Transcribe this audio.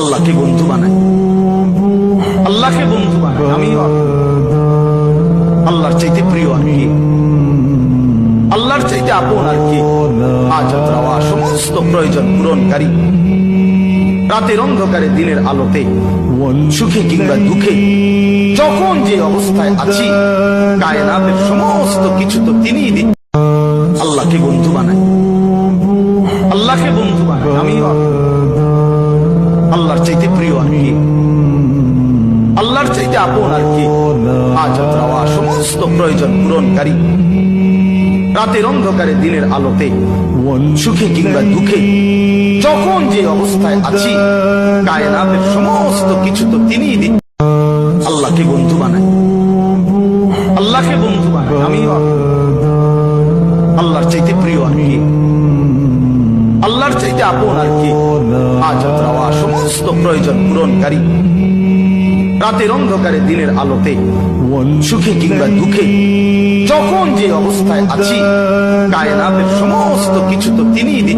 আল্লাহকে বন্ধু বানাই, আল্লাহকে বন্ধু বানাই। আমি আল্লাহর চাইতে প্রিয় আর কি, আল্লাহর চাইতে আপন আর কি। হাজাত রাওয়া সমস্ত প্রয়োজন পূরণকারী, রাতের অন্ধকারে দিনের আলোতে, সুখে কিংবা দুঃখে, যখন যে অবস্থায় আছি, কায়নাতের সমস্ত কিছু তো তিনিই দিন। আল্লাহকে বন্ধু বানাই, আল্লাহকে বন্ধু বানাই। আমি আল্লাহর চাইতে প্রিয় আর কি, আল্লাহর চাইতে আপন আর কি। হাজাত রাওয়া সমস্ত প্রয়োজন পূরণকারী, রাতের অন্ধকারে দিনের আলোতে, সুখে কিংবা দুঃখে, যখন যে অবস্থায় আছি, কায়নাতের সমস্ত কিছু তো তিনিই দিন। আল্লাহকে বন্ধু বানাই, আল্লাহকে বন্ধু বানাই। আমি আল্লাহর চাইতে প্রিয় আর কি, আল্লাহর চাইতে আপন আর কি। হাজাত রাওয়া সমস্ত প্রয়োজন পূরণকারী, রাতের অন্ধকারে দিনের আলোতে, সুখে কিংবা দুঃখে, যখন যে অবস্থায় আছি, কায়নাতের সমস্ত কিছু তো তিনিই দিন।